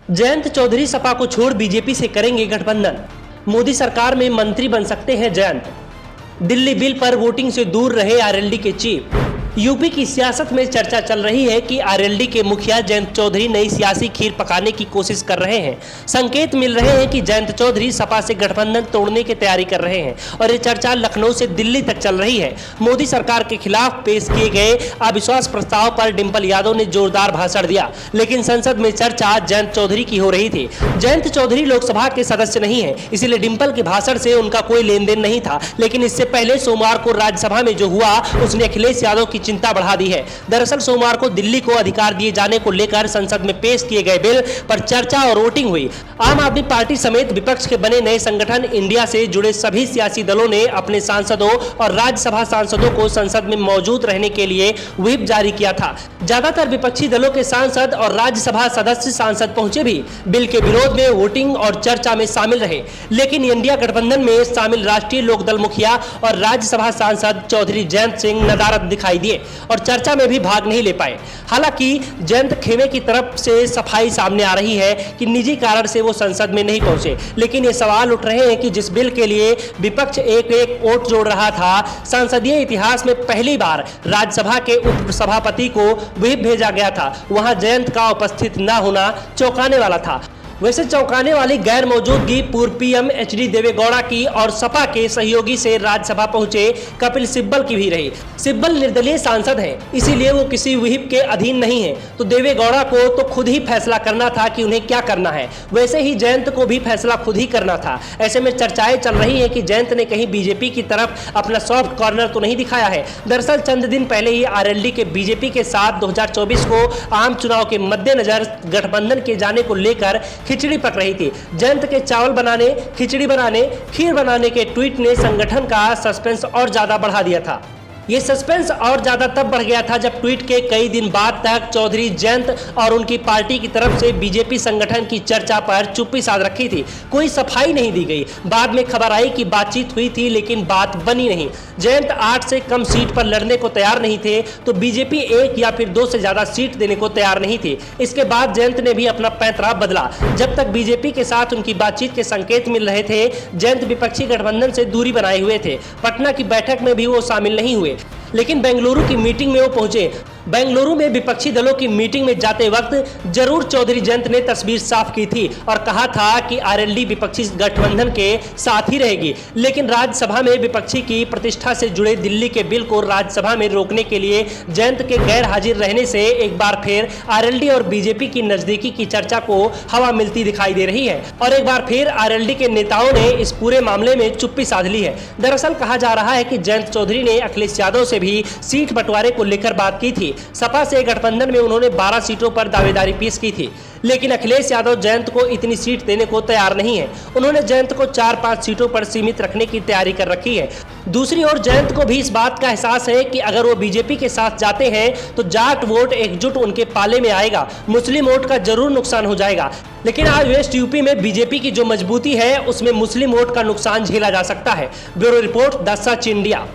जयंत चौधरी सपा को छोड़ बीजेपी से करेंगे गठबंधन। मोदी सरकार में मंत्री बन सकते हैं जयंत। दिल्ली बिल पर वोटिंग से दूर रहे आरएलडी के चीफ। यूपी की सियासत में चर्चा चल रही है कि आरएलडी के मुखिया जयंत चौधरी नई सियासी खीर पकाने की कोशिश कर रहे हैं। संकेत मिल रहे हैं कि जयंत चौधरी सपा से गठबंधन तोड़ने की तैयारी कर रहे हैं और ये चर्चा लखनऊ से दिल्ली तक चल रही है। मोदी सरकार के खिलाफ पेश किए गए अविश्वास प्रस्ताव पर डिंपल यादव ने जोरदार भाषण दिया, लेकिन संसद में चर्चा जयंत चौधरी की हो रही थी। जयंत चौधरी लोकसभा के सदस्य नहीं है, इसलिए डिंपल के भाषण से उनका कोई लेन देन नहीं था। लेकिन इससे पहले सोमवार को राज्यसभा में जो हुआ उसने अखिलेश यादव की चिंता बढ़ा दी है। दरअसल सोमवार को दिल्ली को अधिकार दिए जाने को लेकर संसद में पेश किए गए बिल पर चर्चा और वोटिंग हुई। आम आदमी पार्टी समेत विपक्ष के बने नए संगठन इंडिया से जुड़े सभी सियासी दलों ने अपने सांसदों और राज्यसभा सांसदों को संसद में मौजूद रहने के लिए व्हिप जारी किया था। ज्यादातर विपक्षी दलों के सांसद और राज्यसभा सदस्य सांसद पहुंचे भी बिल के विरोध में वोटिंग और चर्चा में शामिल रहे। लेकिन इंडिया गठबंधन में शामिल राष्ट्रीय लोकदल मुखिया और राज्यसभा सांसद चौधरी जयंत सिंह नदारद दिखाई दिए और चर्चा में भी भाग नहीं ले पाए। हालांकि जयंत खेमे की तरफ से सफाई सामने आ रही है कि निजी कारण से वो संसद में नहीं पहुंचे, लेकिन ये सवाल उठ रहे हैं कि जिस बिल के लिए विपक्ष एक वोट जोड़ रहा था, संसदीय इतिहास में पहली बार राज्यसभा के उप सभापति को व्हिप भेजा गया था, वहां जयंत का उपस्थित न होना चौंकाने वाला था। वैसे चौंकाने वाली गैर मौजूदगी पूर्व पीएम एचडी देवेगौड़ा की और सपा के सहयोगी से राज्यसभा पहुंचे कपिल सिब्बल की भी रही। सिब्बल निर्दलीय सांसद हैं, इसीलिए वो किसी व्हिप के अधीन नहीं है, तो देवेगौड़ा को तो खुद ही फैसला करना था कि उन्हें क्या करना है। वैसे ही जयंत को भी फैसला खुद ही करना था। ऐसे में चर्चाएं चल रही है कि जयंत ने कहीं बीजेपी की तरफ अपना सॉफ्ट कॉर्नर तो नहीं दिखाया है। दरअसल चंद दिन पहले ही आरएलडी के बीजेपी के साथ 2024 को आम चुनाव के मद्देनजर गठबंधन के जाने को लेकर खिचड़ी पक रही थी। जयंत के चावल बनाने, खिचड़ी बनाने, खीर बनाने के ट्वीट ने संगठन का सस्पेंस और ज्यादा बढ़ा दिया था। ये सस्पेंस और ज्यादा तब बढ़ गया था जब ट्वीट के कई दिन बाद तक चौधरी जयंत और उनकी पार्टी की तरफ से बीजेपी संगठन की चर्चा पर चुप्पी साध रखी थी। कोई सफाई नहीं दी गई। बाद में खबर आई कि बातचीत हुई थी, लेकिन बात बनी नहीं। जयंत 8 से कम सीट पर लड़ने को तैयार नहीं थे, तो बीजेपी 1 या फिर 2 से ज्यादा सीट देने को तैयार नहीं थी। इसके बाद जयंत ने भी अपना पैंतरा बदला। जब तक बीजेपी के साथ उनकी बातचीत के संकेत मिल रहे थे, जयंत विपक्षी गठबंधन से दूरी बनाए हुए थे। पटना की बैठक में भी वो शामिल नहीं हुए, लेकिन बेंगलुरु की मीटिंग में वो पहुंचे। बेंगलुरु में विपक्षी दलों की मीटिंग में जाते वक्त जरूर चौधरी जयंत ने तस्वीर साफ की थी और कहा था कि आरएलडी विपक्षी गठबंधन के साथ ही रहेगी। लेकिन राज्यसभा में विपक्षी की प्रतिष्ठा से जुड़े दिल्ली के बिल को राज्यसभा में रोकने के लिए जयंत के गैर हाजिर रहने से एक बार फिर आरएलडी और बीजेपी की नजदीकी की चर्चा को हवा मिलती दिखाई दे रही है और एक बार फिर आरएलडी के नेताओं ने इस पूरे मामले में चुप्पी साध ली है। दरअसल कहा जा रहा है कि जयंत चौधरी ने अखिलेश यादव से भी सीट बंटवारे को लेकर बात की थी। सपा से गठबंधन में उन्होंने 12 सीटों पर दावेदारी पेश की थी, लेकिन अखिलेश यादव जयंत को इतनी सीट देने को तैयार नहीं है। उन्होंने जयंत को 4-5 सीटों पर सीमित रखने की तैयारी कर रखी है। दूसरी ओर जयंत को भी इस बात का एहसास है कि अगर वो बीजेपी के साथ जाते हैं तो जाट वोट एकजुट उनके पाले में आएगा, मुस्लिम वोट का जरूर नुकसान हो जाएगा। लेकिन आज वेस्ट यूपी में बीजेपी की जो मजबूती है उसमें मुस्लिम वोट का नुकसान झेला जा सकता है। Bureau report the such India.